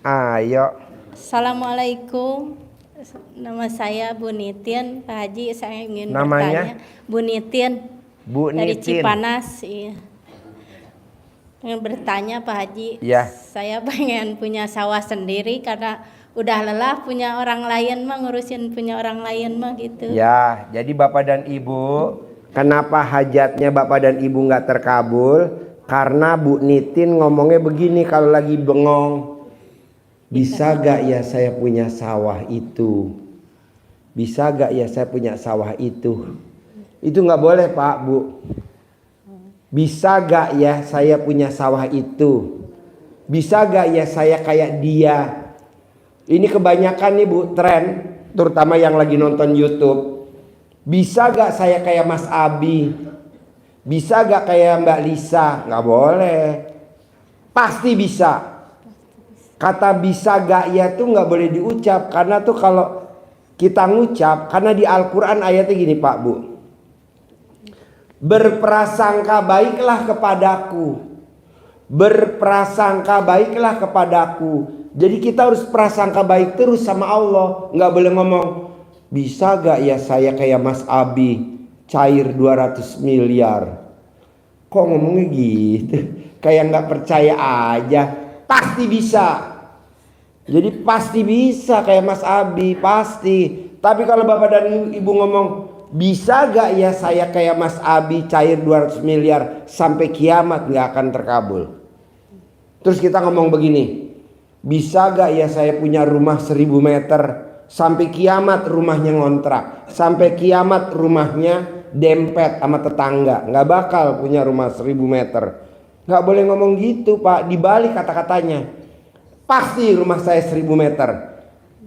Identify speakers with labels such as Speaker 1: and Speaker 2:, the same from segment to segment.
Speaker 1: Ayo.
Speaker 2: Assalamualaikum. Nama saya Bu Nitin, Pak Haji. Saya ingin
Speaker 1: Namanya?
Speaker 2: bertanya. Bu Nitin.
Speaker 1: Bu
Speaker 2: Dari
Speaker 1: Nitin.
Speaker 2: Cipanas. Iya. Pengen bertanya Pak Haji.
Speaker 1: Ya.
Speaker 2: Saya pengen punya sawah sendiri karena udah lelah punya orang lain mah, ngurusin punya orang lain mah gitu.
Speaker 1: Ya, jadi Bapak dan Ibu, kenapa hajatnya Bapak dan Ibu nggak terkabul? Karena Bu Nitin ngomongnya begini kalau lagi bengong. Bisa gak ya saya punya sawah itu? Bisa gak ya saya punya sawah itu? Itu nggak boleh Pak, Bu. Bisa gak ya saya punya sawah itu? Bisa gak ya saya kayak dia? Ini kebanyakan nih Bu, tren, terutama yang lagi nonton YouTube. Bisa gak saya kayak Mas Abi? Bisa gak kayak Mbak Lisa? Nggak boleh. Pasti bisa. Kata bisa gak ya tuh nggak boleh diucap. Karena tuh kalau kita ngucap, karena di Al-Quran ayatnya gini Pak Bu. Berprasangka baiklah kepadaku. Berprasangka baiklah kepadaku. Jadi kita harus prasangka baik terus sama Allah. Nggak boleh ngomong, bisa gak ya saya kayak Mas Abi, cair 200 miliar. Kok ngomongnya gitu? Kayak nggak percaya aja. Pasti bisa. Jadi pasti bisa kayak Mas Abi, pasti. Tapi kalau Bapak dan Ibu ngomong, bisa gak ya saya kayak Mas Abi cair 200 miliar sampai kiamat, gak akan terkabul. Terus kita ngomong begini, bisa gak ya saya punya rumah 1000 meter sampai kiamat rumahnya ngontrak, sampai kiamat rumahnya dempet sama tetangga, gak bakal punya rumah 1000 meter. Gak boleh ngomong gitu Pak, dibalik kata-katanya. Pasti rumah saya 1000 meter.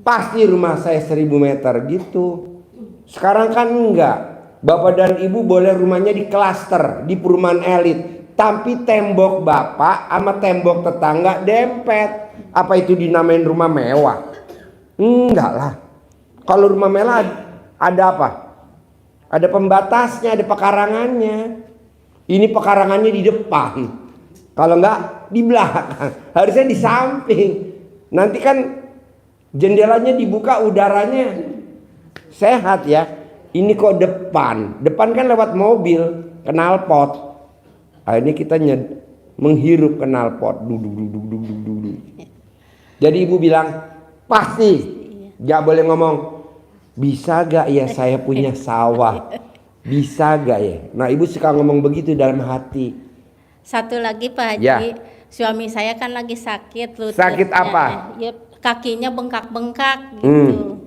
Speaker 1: Pasti rumah saya 1000 meter gitu. Sekarang kan enggak. Bapak dan Ibu boleh rumahnya di klaster, di perumahan elit. Tapi tembok Bapak sama tembok tetangga dempet. Apa itu dinamain rumah mewah? Enggak lah. Kalau rumah mewah ada apa? Ada pembatasnya, ada pekarangannya. Ini pekarangannya di depan. Kalau enggak di belakang, harusnya di samping. Nanti kan jendelanya dibuka, udaranya sehat ya. Ini kok depan? Depan kan lewat mobil, knalpot. Nah, ini kita menghirup knalpot. Jadi Ibu bilang pasti. Gak boleh ngomong bisa gak ya saya punya sawah? Bisa gak ya? Nah Ibu suka ngomong begitu dalam hati.
Speaker 2: Satu lagi Pak Haji,
Speaker 1: Ya.
Speaker 2: Suami saya kan lagi sakit lututnya.
Speaker 1: Sakit apa?
Speaker 2: Ya, kakinya bengkak-bengkak gitu.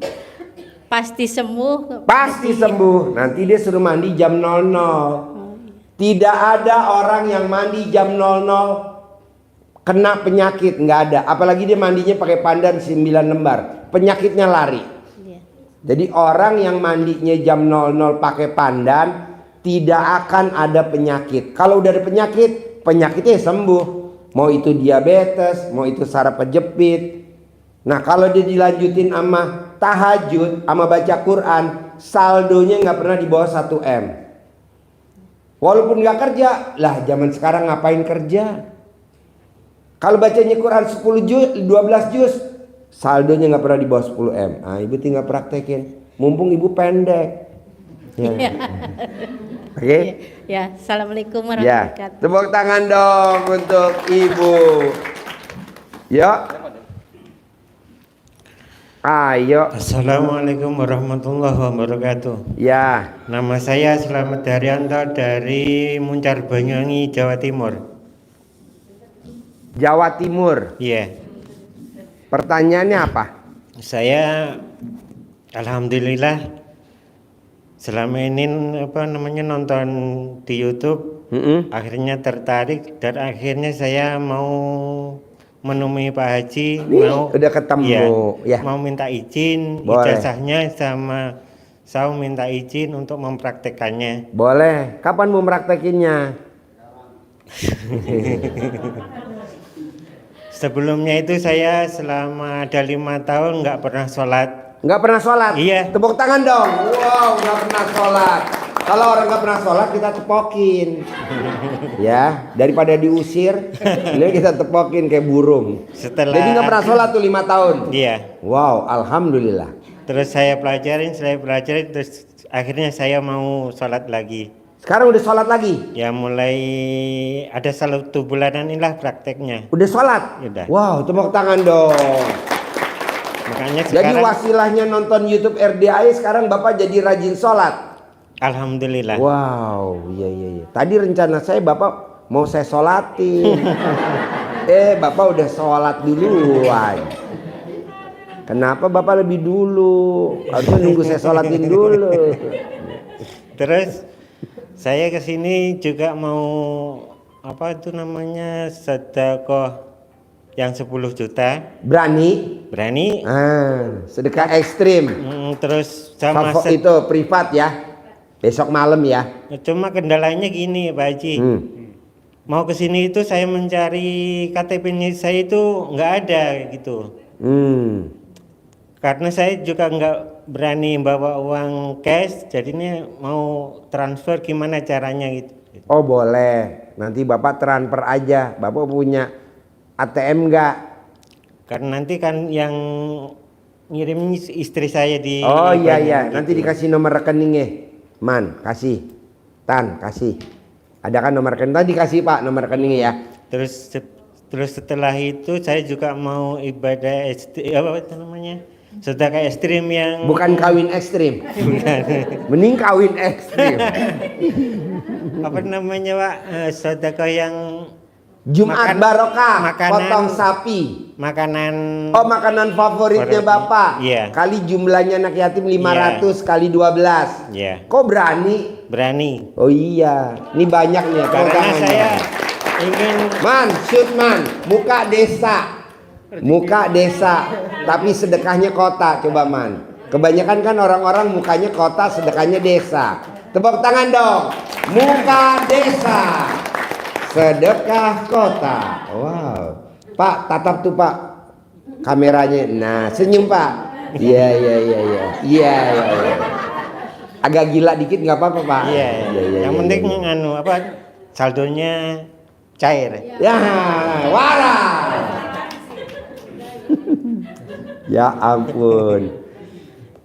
Speaker 2: Pasti sembuh.
Speaker 1: Pasti sembuh. Nanti dia suruh mandi jam 00. Tidak ada orang yang mandi jam 00 kena penyakit, nggak ada. Apalagi dia mandinya pakai pandan 9 lembar, penyakitnya lari.
Speaker 2: Iya.
Speaker 1: Jadi orang yang mandinya jam 00 pakai pandan tidak akan ada penyakit. Kalau udah ada penyakit, penyakitnya sembuh. Mau itu diabetes, mau itu saraf kejepit. Nah kalau dia dilanjutin sama tahajud, sama baca Quran, saldonya nggak pernah di bawah 1 M. Walaupun nggak kerja, lah zaman sekarang ngapain kerja? Kalau bacanya Quran 10 juz, 12 juz, saldonya nggak pernah di bawah 10 M. Nah, Ibu tinggal praktekin. Mumpung Ibu pendek. Ya. Oke? Okay?
Speaker 2: Ya, Assalamualaikum warahmatullahi wabarakatuh.
Speaker 1: Tepuk tangan dong untuk Ibu. Yuk. Ayo.
Speaker 3: Assalamualaikum warahmatullahi wabarakatuh.
Speaker 1: Ya.
Speaker 3: Nama saya Slamet Daryanto dari Muncar Banyuwangi, Jawa Timur.
Speaker 1: Jawa Timur.
Speaker 3: Iya.
Speaker 1: Pertanyaannya apa?
Speaker 3: Saya alhamdulillah selama ini nonton di YouTube, akhirnya tertarik dan akhirnya saya mau menemui Pak Haji. Mau
Speaker 1: udah ketemu ya.
Speaker 3: Mau minta izin ijazahnya, sama saya minta izin untuk mempraktekannya.
Speaker 1: Boleh. Kapan mau mempraktekinnya?
Speaker 3: Sebelumnya itu saya selama ada 5 tahun nggak pernah sholat.
Speaker 1: Nggak pernah sholat?
Speaker 3: Iya.
Speaker 1: Tepuk tangan dong. Wow, nggak pernah sholat. Kalau orang nggak pernah sholat kita tepokin. Ya, daripada diusir, ini kita tepokin kayak burung.
Speaker 3: Setelah
Speaker 1: Jadi nggak pernah sholat tuh 5 tahun.
Speaker 3: Iya.
Speaker 1: Wow, alhamdulillah.
Speaker 3: Terus saya pelajarin, terus akhirnya saya mau sholat lagi.
Speaker 1: Sekarang udah sholat lagi?
Speaker 3: Ya mulai ada 1 bulanan inilah prakteknya.
Speaker 1: Udah sholat?
Speaker 3: Udah.
Speaker 1: Wow, tepuk tangan dong.
Speaker 3: Makanya
Speaker 1: Jadi
Speaker 3: sekarang
Speaker 1: wasilahnya nonton YouTube RDI sekarang Bapak jadi rajin sholat.
Speaker 3: alhamdulillah.
Speaker 1: Wow, iya. Tadi rencana saya Bapak mau saya sholatin. Bapak udah sholat duluan. Kenapa Bapak lebih dulu? Harusnya nunggu saya sholatin dulu.
Speaker 3: Terus saya kesini juga mau apa itu namanya sedekah yang 10 juta.
Speaker 1: Berani?
Speaker 3: Berani.
Speaker 1: Sedekah ekstrim.
Speaker 3: Terus sama
Speaker 1: Itu privat ya. Besok malam ya.
Speaker 3: Cuma kendalanya gini Pak Haji. Mau kesini itu saya mencari KTP-nya saya itu nggak ada gitu. Karena saya juga nggak berani bawa uang cash, jadinya mau transfer gimana caranya gitu.
Speaker 1: Oh boleh, nanti Bapak transfer aja. Bapak punya ATM nggak?
Speaker 3: Karena nanti kan yang ngirim istri saya di.
Speaker 1: Oh iya,
Speaker 3: gitu.
Speaker 1: nanti dikasih nomor rekeningnya. Man, kasih. Tan, kasih. Ada kan nomor rekening? Tadi dikasih Pak nomor rekeningnya ya.
Speaker 3: Terus setelah itu saya juga mau ibadah apa itu namanya? Sedekah ekstrim yang
Speaker 1: bukan kawin ekstrim.
Speaker 3: Bukan.
Speaker 1: Mending kawin ekstrim.
Speaker 3: Apa namanya Pak? Sedekah yang
Speaker 1: Jumat barokah,
Speaker 3: makanan,
Speaker 1: potong sapi.
Speaker 3: Makanan.
Speaker 1: Oh, makanan favoritnya Bapak.
Speaker 3: Iya.
Speaker 1: Kali jumlahnya anak yatim 500 kali 12.
Speaker 3: Iya.
Speaker 1: Kok berani?
Speaker 3: Berani.
Speaker 1: Oh iya, ini banyak nih.
Speaker 3: Karena saya ingin
Speaker 1: shoot man, muka desa, tapi sedekahnya kota. Coba man, kebanyakan kan orang-orang mukanya kota, sedekahnya desa. Tepuk tangan dong, muka desa, sedekah kota. Wow, Pak tatap tuh Pak kameranya. Nah senyum Pak. Iya. Agak gila dikit nggak apa-apa Pak.
Speaker 3: Iya. Yang penting saldonya cair.
Speaker 1: Ya, waras. Ya ampun.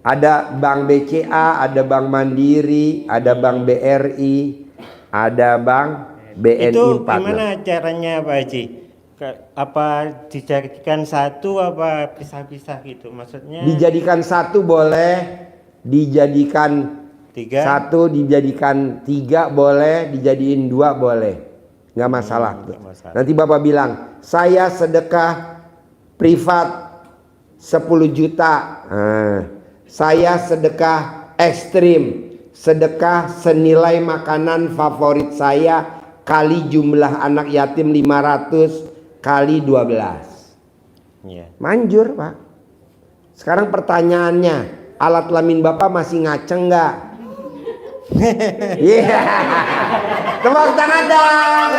Speaker 1: Ada Bank BCA, ada Bank Mandiri, ada Bank BRI, ada Bank BNI.
Speaker 3: Itu gimana caranya Pak Haji? Apa dijadikan satu apa pisah-pisah gitu maksudnya?
Speaker 1: Dijadikan satu boleh, dijadikan
Speaker 3: 3.
Speaker 1: satu, dijadikan 3 boleh, dijadiin 2 boleh, nggak masalah. Nanti Bapak bilang saya sedekah privat 10 juta, saya sedekah ekstrim, sedekah senilai makanan favorit saya kali jumlah anak yatim 500 kali 12. Manjur Pak. Sekarang pertanyaannya, alat kelamin Bapak masih ngaceng nggak? Iya. Tepuk tangan dong.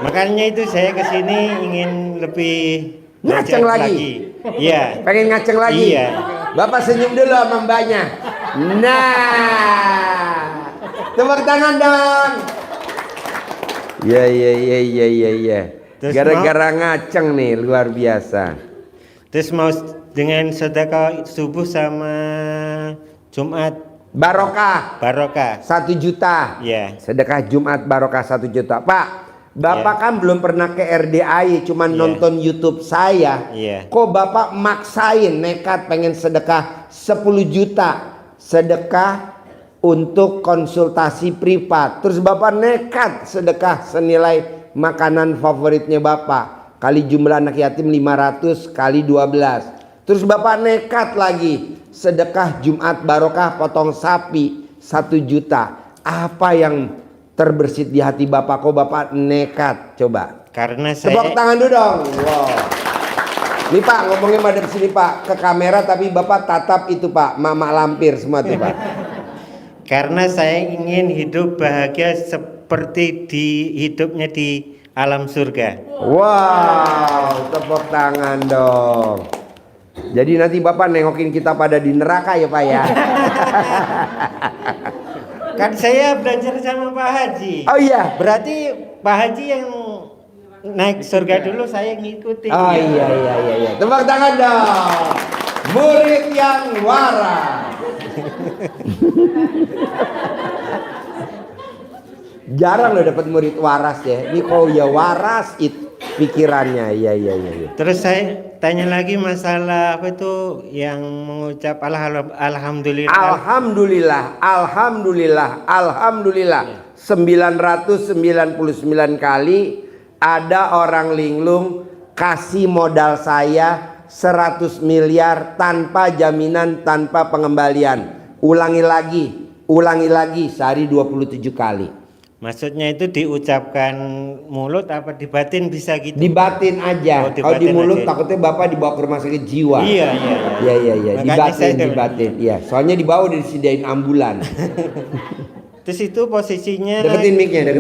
Speaker 3: Makanya itu saya kesini ingin lebih
Speaker 1: ngaceng lagi.
Speaker 3: Iya.
Speaker 1: Pengen ngaceng lagi.
Speaker 3: Iya.
Speaker 1: Bapak senyum dulu sama mbaknya. Nah, tepuk tangan dong. Iya. Gara-gara ngaceng nih luar biasa.
Speaker 3: Terus mau dengan sedekah subuh sama Jumat
Speaker 1: barokah 1 juta.
Speaker 3: Iya.
Speaker 1: Sedekah Jumat barokah 1 juta. Pak, Bapak kan belum pernah ke RDI, cuman nonton YouTube saya. Kok Bapak maksain nekat pengen sedekah 10 juta sedekah untuk konsultasi privat. Terus Bapak nekat sedekah senilai makanan favoritnya Bapak kali jumlah anak yatim 500 kali 12. Terus Bapak nekat lagi sedekah Jumat barokah potong sapi 1 juta. Apa yang terbersit di hati Bapak kok Bapak nekat? Coba.
Speaker 3: Karena saya
Speaker 1: tepuk tangan dulu dong. Wow. Nih Pak ngomongnya madep sini Pak ke kamera, tapi Bapak tatap itu Pak, mama lampir semua tuh Pak.
Speaker 3: Karena saya ingin hidup bahagia seperti hidupnya di alam surga.
Speaker 1: Wow, tepuk tangan dong. Jadi nanti Bapak nengokin kita pada di neraka ya Pak ya.
Speaker 3: Kan saya belajar sama Pak Haji.
Speaker 1: Oh iya.
Speaker 3: Berarti Pak Haji yang naik surga dulu, saya ngikutin.
Speaker 1: Oh iya. Tepuk tangan dong. Murid yang waras. Jarang lo dapat murid waras ya. Ini kok ya waras pikirannya. Iya.
Speaker 3: Terus saya tanya lagi masalah apa itu yang mengucap alhamdulillah.
Speaker 1: Alhamdulillah. 999 kali ada orang linglung kasih modal saya 100 miliar tanpa jaminan, tanpa pengembalian. Ulangi lagi sehari 27 kali.
Speaker 3: Maksudnya itu diucapkan mulut apa di batin bisa gitu?
Speaker 1: Di batin aja. Kalau di mulut aja. Takutnya Bapak dibawa ke rumah sakit jiwa.
Speaker 3: Iya.
Speaker 1: Di batin. Iya. Soalnya dibawa disediain ambulan.
Speaker 3: Terus itu posisinya.
Speaker 1: Deketin mic-nya.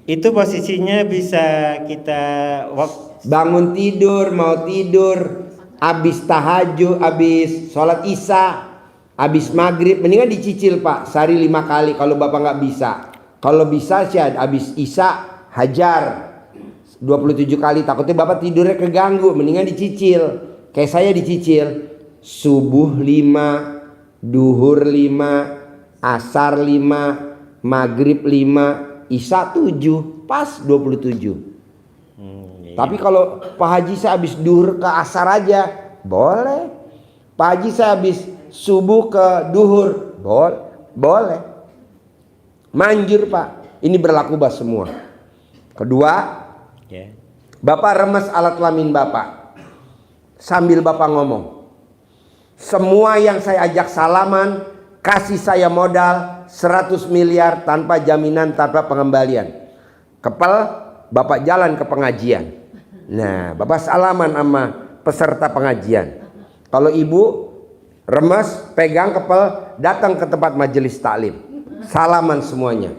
Speaker 1: Itu
Speaker 3: posisinya bisa kita
Speaker 1: bangun tidur, mau tidur, habis tahajud, habis sholat isya, habis maghrib, mendingan dicicil Pak, sehari 5 kali kalau Bapak nggak bisa. Kalau bisa sih habis isya hajar 27 kali, takutnya Bapak tidurnya keganggu, mendingan dicicil. Kayak saya dicicil subuh 5, duhur 5, asar 5, maghrib 5, isya 7, pas 27. Tapi kalau Pak Haji saya habis duhur ke asar aja boleh. Pak Haji saya habis subuh ke duhur boleh. Manjur Pak. Ini berlaku buat semua. Kedua, Bapak remes alat kelamin Bapak sambil Bapak ngomong, semua yang saya ajak salaman kasih saya modal 100 miliar tanpa jaminan, tanpa pengembalian. Kepel Bapak jalan ke pengajian. Nah, Bapak salaman sama peserta pengajian. Kalau ibu remes, pegang kepel, datang ke tempat majelis taklim. Salaman semuanya.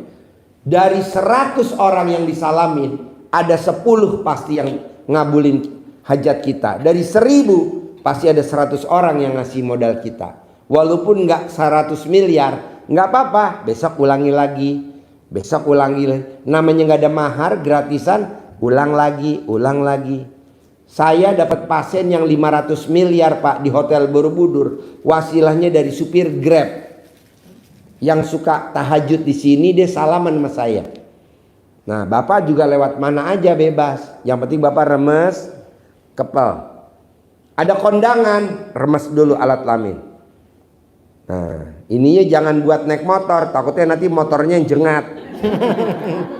Speaker 1: Dari 100 orang yang disalamin, ada 10 pasti yang ngabulin hajat kita. Dari 1000 pasti ada 100 orang yang ngasih modal kita. Walaupun nggak 100 miliar, nggak apa-apa. Besok ulangi lagi. Namanya nggak ada mahar, gratisan. Ulang lagi. Saya dapat pasien yang 500 miliar Pak di Hotel Borobudur. Wasilahnya dari supir Grab yang suka tahajud di sini, dia salaman sama saya. Nah, Bapak juga lewat mana aja bebas. Yang penting Bapak remes kepel. Ada kondangan, remes dulu alat kelamin. Nah, ininya jangan buat naik motor, takutnya nanti motornya yang jengat.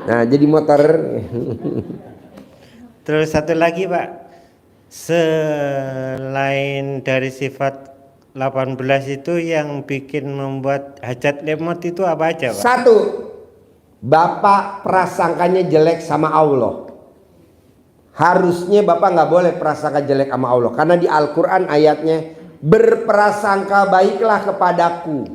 Speaker 1: Nah, jadi motor.
Speaker 3: Terus satu lagi Pak, selain dari sifat 18 itu yang bikin membuat hajat lemot itu apa aja Pak?
Speaker 1: 1, Bapak prasangkanya jelek sama Allah. Harusnya Bapak nggak boleh prasangka jelek sama Allah, karena di Al-Quran ayatnya berprasangka baiklah kepadaku.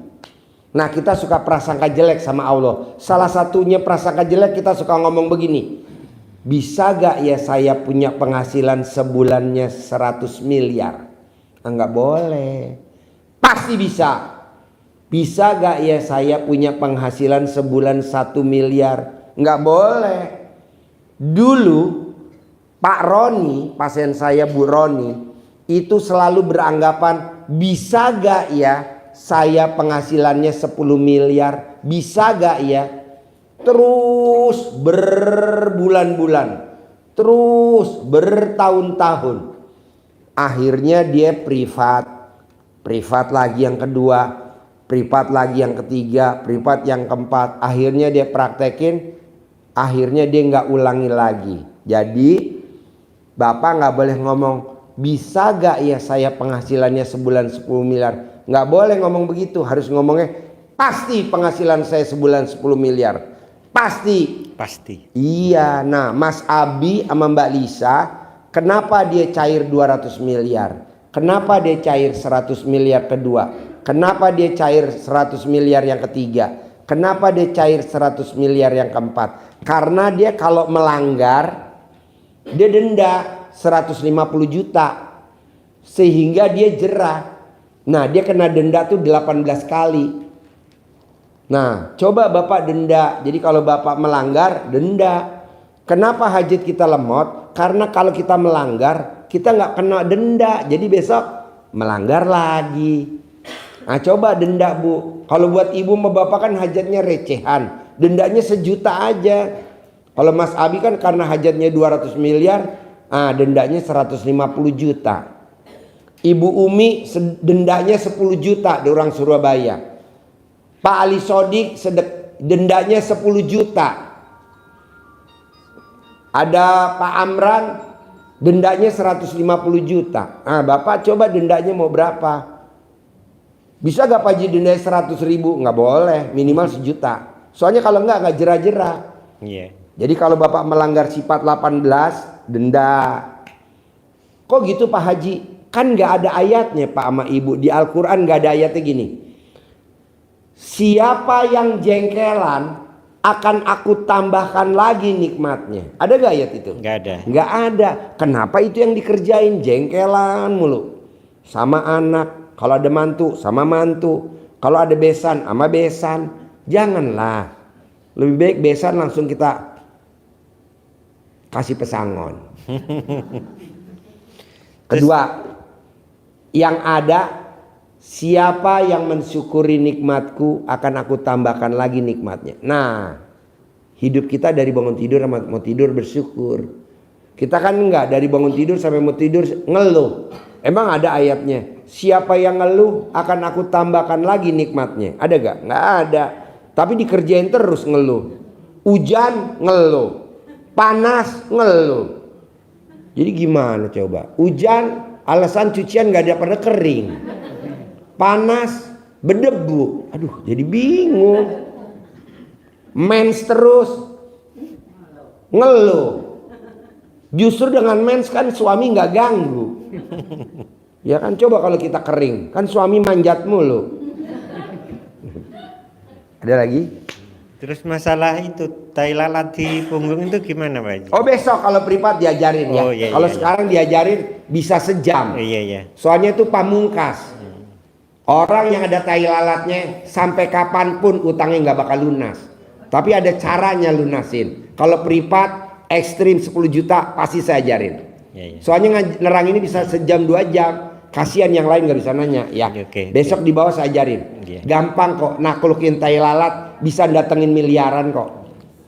Speaker 1: Nah, kita suka prasangka jelek sama Allah. Salah satunya prasangka jelek, kita suka ngomong begini, bisa gak ya saya punya penghasilan sebulannya 100 miliar? Enggak boleh. Pasti bisa. Bisa gak ya saya punya penghasilan sebulan 1 miliar? Enggak boleh. Dulu Pak Roni, pasien saya Bu Roni, itu selalu beranggapan, bisa gak ya saya penghasilannya 10 miliar? Bisa gak ya? Terus berbulan-bulan, terus bertahun-tahun. Akhirnya dia privat lagi yang kedua, privat lagi yang ketiga, privat yang keempat. Akhirnya dia praktekin, akhirnya dia nggak ulangi lagi. Jadi Bapak nggak boleh ngomong, bisa gak ya saya penghasilannya sebulan 10 miliar? Nggak boleh ngomong begitu, harus ngomongnya pasti penghasilan saya sebulan 10 miliar. Pasti. Iya. Nah, Mas Abi sama Mbak Lisa, kenapa dia cair 200 miliar? Kenapa dia cair 100 miliar kedua? Kenapa dia cair 100 miliar yang ketiga? Kenapa dia cair 100 miliar yang keempat? Karena dia kalau melanggar, dia denda 150 juta. sehingga dia jerah. Nah, dia kena denda tuh 18 kali. Nah, coba Bapak denda. Jadi kalau Bapak melanggar, denda. Kenapa hajat kita lemot? Karena kalau kita melanggar, kita nggak kena denda. Jadi besok melanggar lagi. Nah, coba denda Bu. Kalau buat ibu sama bapak kan hajatnya recehan. Dendanya 1 juta aja. Kalau Mas Abi kan karena hajatnya 200 miliar, dendanya 150 juta. Ibu Umi dendanya 10 juta di orang Surabaya. Pak Ali Sodik dendanya 10 juta. Ada Pak Amran dendanya 150 juta. Bapak coba dendanya mau berapa? Bisa gak Pak Haji dendanya 100 ribu? Nggak boleh, minimal 1 juta. Soalnya kalau nggak jerah-jerah.
Speaker 3: Iya.
Speaker 1: Jadi kalau Bapak melanggar sifat 18, denda. Kok gitu Pak Haji? Kan nggak ada ayatnya Pak sama Ibu. Di Al-Quran nggak ada ayatnya gini. Siapa yang jengkelan akan aku tambahkan lagi nikmatnya. Ada gak ayat itu?
Speaker 3: Nggak ada.
Speaker 1: Nggak ada. Kenapa itu yang dikerjain? Jengkelan mulu. Sama anak. Kalau ada mantu sama mantu. Kalau ada besan sama besan. Janganlah. Lebih baik besan langsung kita kasih pesangon. Kedua, yang ada, siapa yang mensyukuri nikmatku akan aku tambahkan lagi nikmatnya. Nah, hidup kita dari bangun tidur sama mau tidur bersyukur. Kita kan enggak dari bangun tidur sampai mau tidur ngeluh. Emang ada ayatnya, siapa yang ngeluh akan aku tambahkan lagi nikmatnya. Ada gak? Nggak ada. Tapi dikerjain terus ngeluh. Hujan ngeluh, panas ngeluh. Jadi gimana coba? Hujan alasan cucian gak ada pada kering. Panas berdebu. Aduh, jadi bingung. Mens terus ngeluh. Justru dengan mens kan suami gak ganggu. Ya kan, coba kalau kita kering, kan suami manjat mulu. Ada lagi?
Speaker 3: Terus masalah itu tai lalat di punggung itu gimana Pak Haji?
Speaker 1: Oh, besok kalau privat diajarin ya.
Speaker 3: Oh, iya,
Speaker 1: Kalau
Speaker 3: iya,
Speaker 1: sekarang diajarin bisa sejam.
Speaker 3: Iya.
Speaker 1: Soalnya itu pamungkas. Orang yang ada tai lalatnya sampai kapanpun utangnya nggak bakal lunas. Tapi ada caranya lunasin. Kalau privat ekstrim 10 juta pasti saya ajarin.
Speaker 3: Iya.
Speaker 1: Soalnya nerang ini bisa sejam 2 jam. Kasihan yang lain nggak bisa nanya. Ya.
Speaker 3: Oke.
Speaker 1: Besok di bawah saya ajarin.
Speaker 3: Iya.
Speaker 1: Gampang kok naklukin tai lalat, bisa datengin miliaran kok.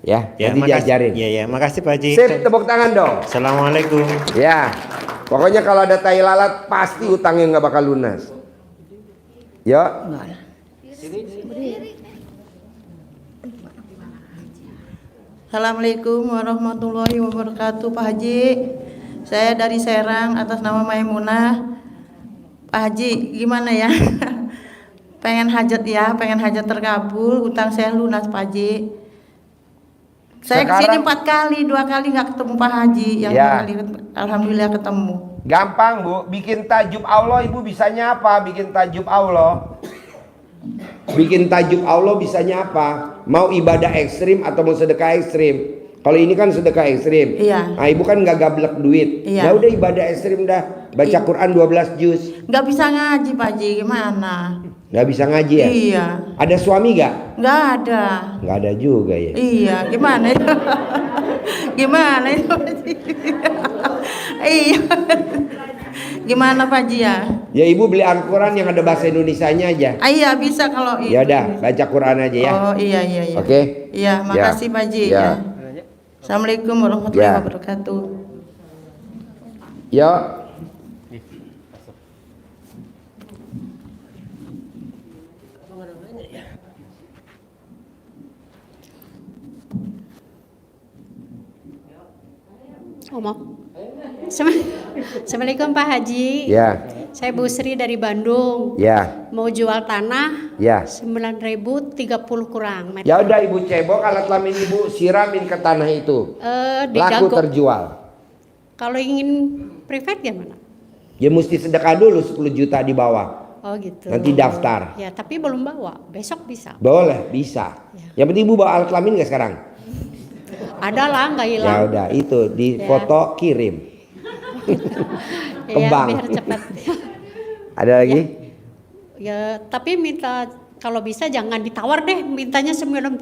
Speaker 1: Ya, nanti diajarin.
Speaker 3: Iya, makasih Pak Haji.
Speaker 1: Sip, tepuk tangan dong.
Speaker 3: Assalamualaikum.
Speaker 1: Ya, pokoknya kalau ada tai lalat pasti utangnya nggak bakal lunas. Yo.
Speaker 4: Assalamualaikum warahmatullahi wabarakatuh Pak Haji. Saya dari Serang atas nama Maimunah. Pak Haji gimana ya? pengen hajat terkabul, utang saya lunas Pak Haji. Saya kesini 4 kali, 2 kali nggak ketemu Pak Haji, yang
Speaker 1: Ya.
Speaker 4: 2 kali alhamdulillah ketemu.
Speaker 1: Gampang Bu, bikin tajub Allah. Ibu bisanya apa? Bikin tajub Allah. Bikin tajub Allah bisanya apa? Mau ibadah ekstrim atau mau sedekah ekstrim? Kalau ini kan sedekah ekstrim.
Speaker 4: Iya.
Speaker 1: Nah, ibu kan nggak gablek duit.
Speaker 4: Iya.
Speaker 1: Ya udah ibadah ekstrim dah. Baca Quran 12 juz.
Speaker 4: Nggak bisa ngaji Pak Haji, gimana?
Speaker 1: Nggak bisa ngaji ya?
Speaker 4: Iya.
Speaker 1: Ada suami nggak?
Speaker 4: Nggak ada.
Speaker 1: Nggak ada juga ya.
Speaker 4: Iya, gimana itu? Gimana itu? Iya. Gimana Pak Haji ya?
Speaker 1: Ya ibu beli Al-Quran yang ada bahasa Indonesianya aja.
Speaker 4: Iya bisa kalau itu.
Speaker 1: Ya udah, baca Quran aja ya.
Speaker 4: Oh iya.
Speaker 1: Oke?
Speaker 4: Iya, makasih Pak Haji
Speaker 1: Ya.
Speaker 4: ya. Assalamualaikum warahmatullahi
Speaker 1: Ya.
Speaker 4: wabarakatuh.
Speaker 1: Yo.
Speaker 2: Assalamualaikum Pak Haji.
Speaker 1: Ya.
Speaker 2: Saya Bu Sri dari Bandung.
Speaker 1: Ya.
Speaker 2: Mau jual tanah
Speaker 1: Ya.
Speaker 2: 9.000 30 kurang.
Speaker 1: Ya udah ibu cebok alat kelamin ibu siramin ke tanah itu.
Speaker 2: Di
Speaker 1: Laku
Speaker 2: Dago.
Speaker 1: terjual.
Speaker 2: Kalau ingin privat gimana?
Speaker 1: Ya mesti sedekah dulu 10 juta di bawah.
Speaker 2: Oh gitu.
Speaker 1: Nanti daftar.
Speaker 2: Ya tapi belum bawa. Besok bisa.
Speaker 1: Boleh, bisa.
Speaker 2: Ya.
Speaker 1: Yang penting ibu bawa alat kelamin gak sekarang?
Speaker 2: Ada lah, nggak hilang.
Speaker 1: Ya udah itu di
Speaker 2: Ya.
Speaker 1: foto kirim.
Speaker 2: Iya,
Speaker 1: Kembang.
Speaker 2: biar cepat.
Speaker 1: Ada lagi?
Speaker 5: Ya, tapi minta kalau bisa jangan ditawar deh, mintanya 90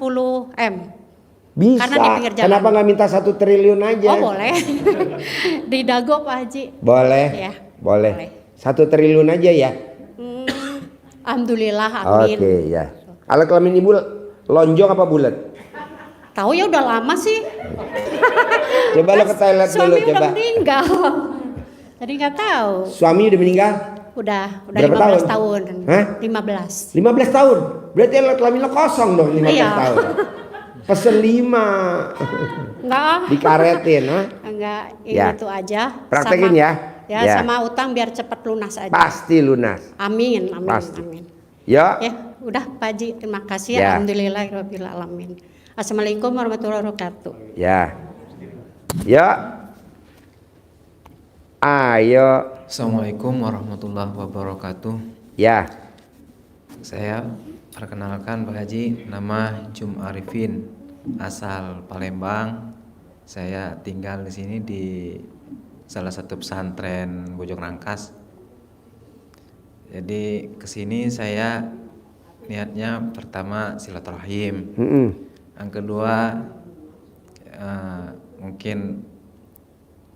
Speaker 5: M.
Speaker 1: Bisa.
Speaker 5: Karena di pinggir jalan.
Speaker 1: Kenapa nggak minta 1 triliun aja?
Speaker 5: Oh boleh. Di Dago Pak Haji.
Speaker 1: Boleh.
Speaker 5: Ya,
Speaker 1: Boleh. 1 triliun aja ya.
Speaker 5: Alhamdulillah,
Speaker 1: Oke
Speaker 5: amin.
Speaker 1: ya. Alat kelamin ibu lonjong apa bulat?
Speaker 5: Tahu ya udah lama sih.
Speaker 1: Coba lo ke toilet dulu
Speaker 5: Suami
Speaker 1: coba.
Speaker 5: udah meninggal. Jadi nggak tahu.
Speaker 1: Suami udah meninggal?
Speaker 5: Udah
Speaker 1: Berapa
Speaker 5: 15 tahun.
Speaker 1: Hah?
Speaker 5: 15.
Speaker 1: 15 tahun. Berarti alat kelamin lo kosong dong 15
Speaker 5: Iya.
Speaker 1: tahun. Pesen 5.
Speaker 5: Enggak.
Speaker 1: Dikaretin, ha?
Speaker 5: Enggak,
Speaker 1: Ya.
Speaker 5: itu aja.
Speaker 1: Praktekin
Speaker 5: Sama-
Speaker 1: ya.
Speaker 5: Ya,
Speaker 1: Ya.
Speaker 5: sama utang biar cepat lunas aja.
Speaker 1: Pasti lunas.
Speaker 5: Amin, amin,
Speaker 1: Pasti.
Speaker 5: amin.
Speaker 1: Ya.
Speaker 5: Ya, udah Pak Haji, terima kasih
Speaker 1: Ya.
Speaker 5: alhamdulillahirabbil alamin. Assalamualaikum warahmatullahi wabarakatuh.
Speaker 1: Ya. Ya. Ayo.
Speaker 6: Assalamualaikum warahmatullahi wabarakatuh.
Speaker 1: Ya.
Speaker 6: Saya perkenalkan Pak Haji, nama Jum Arifin, asal Palembang. Saya tinggal di sini di salah satu pesantren Bojong Rangkas. Jadi kesini saya niatnya pertama silaturahim, yang kedua mungkin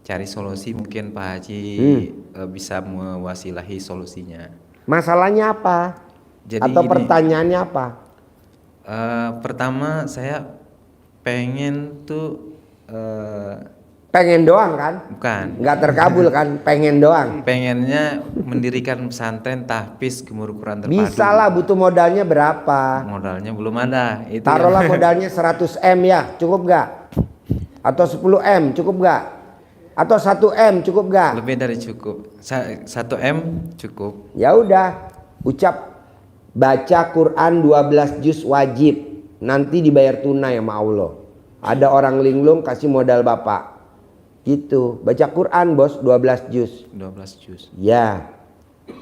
Speaker 6: cari solusi, mungkin Pak Haji bisa mewasilahi solusinya.
Speaker 1: Masalahnya apa?
Speaker 6: Jadi
Speaker 1: Atau
Speaker 6: gini,
Speaker 1: pertanyaannya apa?
Speaker 6: pertama saya pengen tuh
Speaker 1: Pengen doang kan?
Speaker 6: bukan,
Speaker 1: Nggak terkabul kan? Pengen doang.
Speaker 6: pengennya mendirikan pesantren tahfiz Gemur Quran terpadu.
Speaker 1: Bisa lah, butuh modalnya berapa?
Speaker 6: Modalnya belum ada. Itu
Speaker 1: Taruhlah
Speaker 6: yang-
Speaker 1: modalnya 100 M ya, cukup nggak? Atau 10 M cukup nggak? Atau 1 M cukup nggak?
Speaker 6: lebih dari cukup. 1 M cukup.
Speaker 1: Ya udah, ucap baca Quran 12 juz wajib. Nanti dibayar tunai sama Allah. Ada orang linglung kasih modal bapak. Gitu, baca Quran bos 12 juz.
Speaker 6: 12 juz.
Speaker 1: Ya.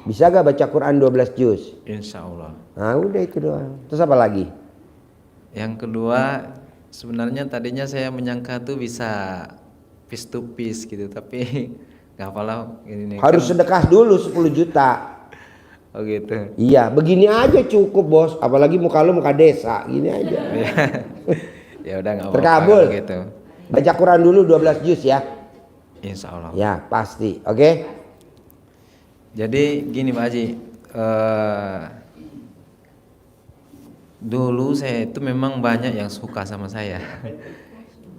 Speaker 1: Bisa gak baca Quran 12 juz?
Speaker 6: Insya Allah.
Speaker 1: Nah udah itu doang. Terus apa lagi?
Speaker 6: Yang kedua, sebenarnya tadinya saya menyangka tuh bisa piece to piece gitu, tapi nggak apalah ini
Speaker 1: Harus
Speaker 6: kan-
Speaker 1: sedekah dulu 10 juta.
Speaker 6: Oh gitu.
Speaker 1: Iya, begini aja cukup bos. Apalagi muka lu muka desa, gini aja.
Speaker 6: Ya udah nggak apa-apa
Speaker 1: Terkabul.
Speaker 6: kalau gitu.
Speaker 1: Baca Quran dulu 12 juz ya.
Speaker 6: Insya Allah.
Speaker 1: Ya pasti, oke?
Speaker 6: Jadi gini Pak Haji, dulu saya itu memang banyak yang suka sama saya.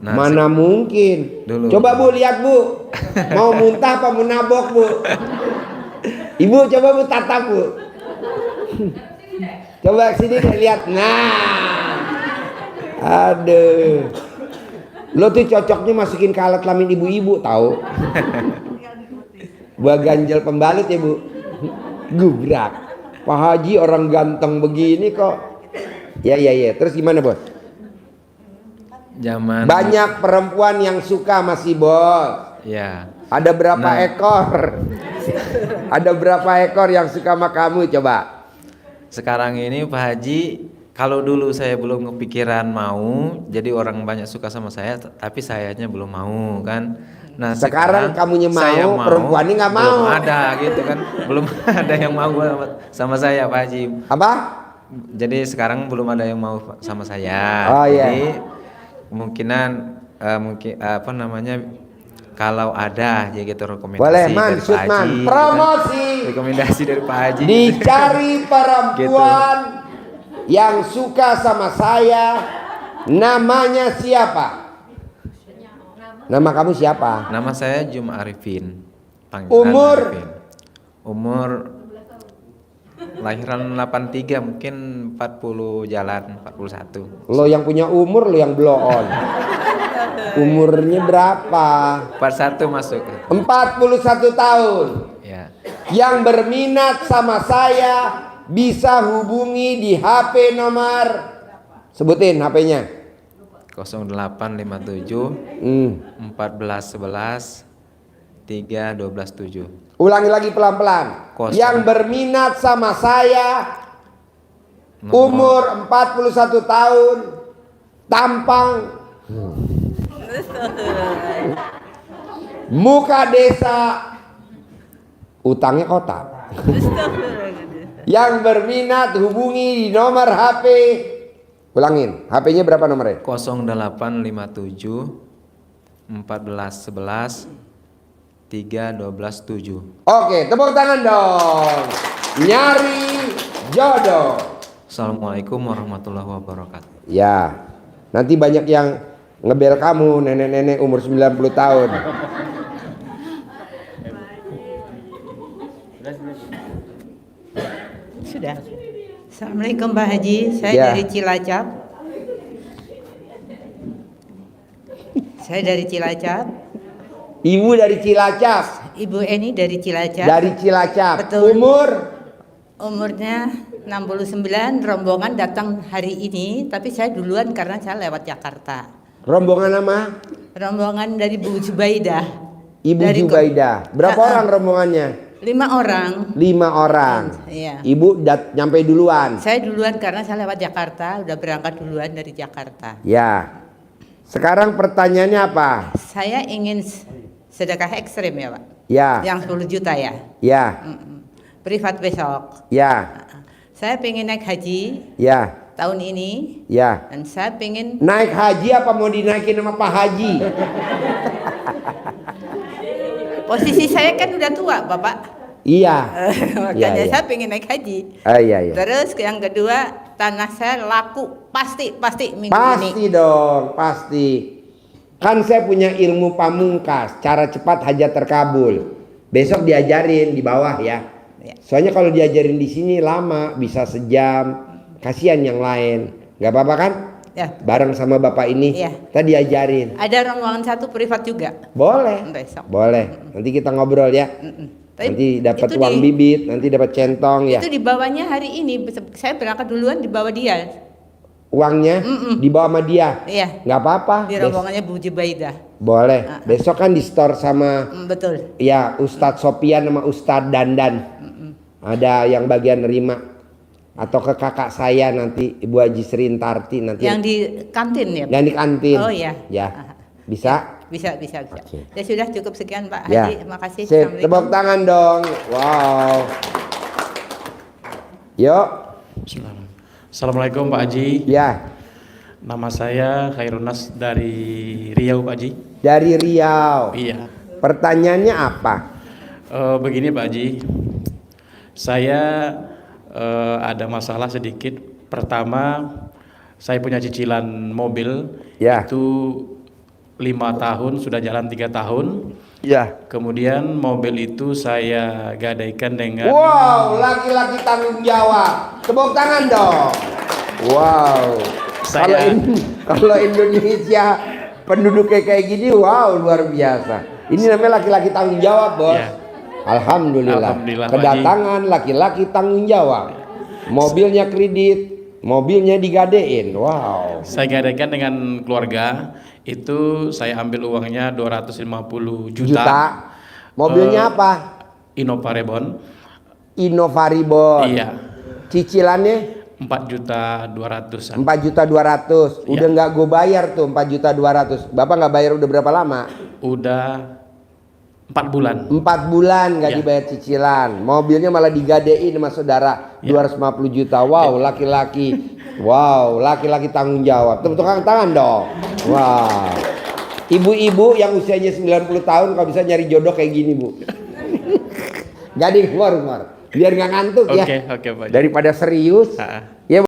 Speaker 6: Nah,
Speaker 1: Mana mungkin?
Speaker 6: Dulu.
Speaker 1: Coba bu lihat bu, mau muntah apa mau nabok bu? Ibu coba bu tatap bu. Coba sini deh, lihat. Nah, aduh, lo tuh cocoknya masukin ke alat kelamin ibu-ibu tahu? Buat ganjel pembalut ya bu. Gubrak. Pak Haji orang ganteng begini kok. Ya. Terus gimana bos?
Speaker 6: zaman
Speaker 1: Banyak perempuan yang suka masih bos.
Speaker 6: ya.
Speaker 1: Ada berapa
Speaker 6: Nah.
Speaker 1: ekor? Ada berapa ekor yang suka sama kamu coba?
Speaker 6: Sekarang ini Pak Haji, kalau dulu saya belum kepikiran mau, jadi orang banyak suka sama saya, tapi sayanya belum mau kan. Nah
Speaker 1: Sekarang kamunya mau,
Speaker 6: saya
Speaker 1: perempuannya nggak mau.
Speaker 6: Belum ada gitu kan, belum ada yang mau sama saya Pak Haji.
Speaker 1: Apa?
Speaker 6: Jadi sekarang belum ada yang mau sama saya.
Speaker 1: Oh, iya.
Speaker 6: Jadi kemungkinan mungkin apa namanya, kalau ada ya gitu rekomendasi
Speaker 1: Boleh
Speaker 6: dari
Speaker 1: man,
Speaker 6: Pak
Speaker 1: shoot
Speaker 6: Haji,
Speaker 1: man.
Speaker 6: gitu kan.
Speaker 1: Promosi.
Speaker 6: Rekomendasi dari Pak Haji.
Speaker 1: Dicari perempuan yang suka sama saya. Namanya siapa? Nama kamu siapa?
Speaker 6: Nama saya Jum Arifin. Panggilan
Speaker 1: Umur?
Speaker 6: Arifin. Umur lahiran 83, mungkin 40 jalan, 41.
Speaker 1: Lo yang punya umur, lo yang blow on. Umurnya berapa?
Speaker 6: 41 masuk.
Speaker 1: 41 tahun.
Speaker 6: Ya.
Speaker 1: Yang berminat sama saya bisa hubungi di HP nomor, sebutin HP-nya.
Speaker 6: 0857 1411 3127.
Speaker 1: Ulangi lagi pelan-pelan.
Speaker 6: Kosong.
Speaker 1: Yang berminat sama saya, umur 41 tahun, tampang, muka desa, utangnya kotak. Yang berminat hubungi di nomor HP. Ulangin, HP-nya berapa nomornya?
Speaker 6: 0857 1411 3127.
Speaker 1: Oke, tepuk tangan dong. Nyari jodoh.
Speaker 6: Assalamualaikum warahmatullahi wabarakatuh.
Speaker 1: Ya, nanti banyak yang ngebel kamu, nenek-nenek umur 90 tahun.
Speaker 7: Sudah. Assalamualaikum Pak Haji, saya
Speaker 1: Ya.
Speaker 7: dari Cilacap. Saya dari Cilacap.
Speaker 1: Ibu dari Cilacap.
Speaker 7: Ibu Eni dari Cilacap.
Speaker 1: Dari Cilacap.
Speaker 7: Betul.
Speaker 1: Umurnya
Speaker 7: Umurnya 69, rombongan datang hari ini, tapi saya duluan karena saya lewat Jakarta.
Speaker 1: rombongan nama
Speaker 7: Rombongan dari Bu Zubaidah.
Speaker 1: Ibu
Speaker 7: Dari
Speaker 1: Zubaidah. Berapa orang rombongannya?
Speaker 7: 5 orang.
Speaker 1: 5 orang.
Speaker 7: Iya.
Speaker 1: Ibu nyampe duluan.
Speaker 7: Saya duluan karena saya lewat Jakarta, udah berangkat duluan dari Jakarta.
Speaker 1: Ya. Sekarang pertanyaannya apa?
Speaker 7: Saya ingin sedekah ekstrim ya Pak.
Speaker 1: Ya.
Speaker 7: Yang 10 juta ya.
Speaker 1: Ya.
Speaker 7: Privat besok.
Speaker 1: Ya.
Speaker 7: Saya pengen naik haji
Speaker 1: Ya.
Speaker 7: tahun ini
Speaker 1: Ya.
Speaker 7: dan saya pengen
Speaker 1: Naik haji apa mau dinaikin sama Pak Haji?
Speaker 7: posisi saya kan udah tua Bapak.
Speaker 1: Iya.
Speaker 7: Makanya
Speaker 1: Iya, iya.
Speaker 7: saya pengen naik haji.
Speaker 1: Iya, iya.
Speaker 7: Terus yang kedua tanah saya laku pasti minggu ini.
Speaker 1: Pasti dong, pasti. Kan saya punya ilmu pamungkas, cara cepat hajat terkabul. Besok diajarin di bawah ya.
Speaker 7: Ya.
Speaker 1: Soalnya kalau diajarin di sini lama, bisa sejam. Kasihan yang lain. Nggak apa-apa kan?
Speaker 7: Ya.
Speaker 1: Bareng sama bapak ini,
Speaker 7: Iya.
Speaker 1: kita diajarin.
Speaker 7: Ada rombongan satu privat juga.
Speaker 1: Boleh.
Speaker 7: Besok.
Speaker 1: Boleh. Nanti kita ngobrol ya.
Speaker 7: Tapi
Speaker 1: Nanti dapat
Speaker 7: itu
Speaker 1: uang bibit, nanti dapat centong ya.
Speaker 7: Itu dibawanya hari ini. Saya berangkat duluan dibawa dia.
Speaker 1: Uangnya dibawa sama dia.
Speaker 7: Iya.
Speaker 1: Nggak apa-apa.
Speaker 7: Di rombongannya Bu Zubaidah.
Speaker 1: Boleh. Besok kan di store sama
Speaker 7: Betul.
Speaker 1: ya Ustadz Sopian sama Ustadz Dandan. Ada yang bagian nerima. Atau ke kakak saya nanti Ibu Haji Serintarti nanti.
Speaker 7: Yang di kantin ya. Pak?
Speaker 1: Yang di kantin.
Speaker 7: Oh iya.
Speaker 1: Ya. Bisa?
Speaker 7: Bisa.
Speaker 1: Oke.
Speaker 7: Ya sudah cukup sekian Pak
Speaker 1: Ya.
Speaker 7: Haji. Terima kasih.
Speaker 1: Sip, tepuk tangan dong. Wow. Yuk.
Speaker 8: Assalamualaikum Pak Haji.
Speaker 1: Ya.
Speaker 8: Nama saya Khairunas dari Riau Pak Haji.
Speaker 1: Dari Riau.
Speaker 8: Iya.
Speaker 1: Pertanyaannya apa?
Speaker 8: Begini Pak Haji, saya ada masalah sedikit. Pertama, saya punya cicilan mobil.
Speaker 1: Ya.
Speaker 8: Itu 5 tahun, sudah jalan 3 tahun.
Speaker 1: Ya.
Speaker 8: Kemudian mobil itu saya gadaikan dengan
Speaker 1: Wow, laki-laki tanggung jawab. Tepuk tangan dong. Wow. Kalau Indonesia penduduknya kayak gini, wow, luar biasa. Ini namanya laki-laki tanggung jawab, Bos.
Speaker 8: Ya.
Speaker 1: Alhamdulillah.
Speaker 8: Alhamdulillah, Pak
Speaker 1: Kedatangan laki-laki tanggung jawab. Mobilnya kredit, mobilnya digadein. Wow.
Speaker 8: saya gadaikan dengan keluarga. Itu saya ambil uangnya 250 juta.
Speaker 1: Mobilnya apa?
Speaker 8: Innova Reborn.
Speaker 1: Innova Reborn.
Speaker 8: Iya.
Speaker 1: Cicilannya
Speaker 8: 4.200.000-an.
Speaker 1: 4.200.000. Udah
Speaker 8: Iya.
Speaker 1: nggak gue bayar tuh 4.200.000. Bapak nggak bayar udah berapa lama?
Speaker 8: Udah 4 bulan.
Speaker 1: 4 bulan nggak
Speaker 8: Ya.
Speaker 1: dibayar cicilan. Mobilnya malah digadein sama saudara
Speaker 8: Ya.
Speaker 1: 250 juta. Wow, laki-laki. Wow, laki-laki tanggung jawab. Tepuk tangan dong. Wow. Ibu-ibu yang usianya 90 tahun kalau bisa nyari jodoh kayak gini, Bu. Gading keluar. Biar nggak ngantuk ya.
Speaker 8: Oke, Pak.
Speaker 1: Daripada serius.
Speaker 8: Ha-ha.
Speaker 1: Ya,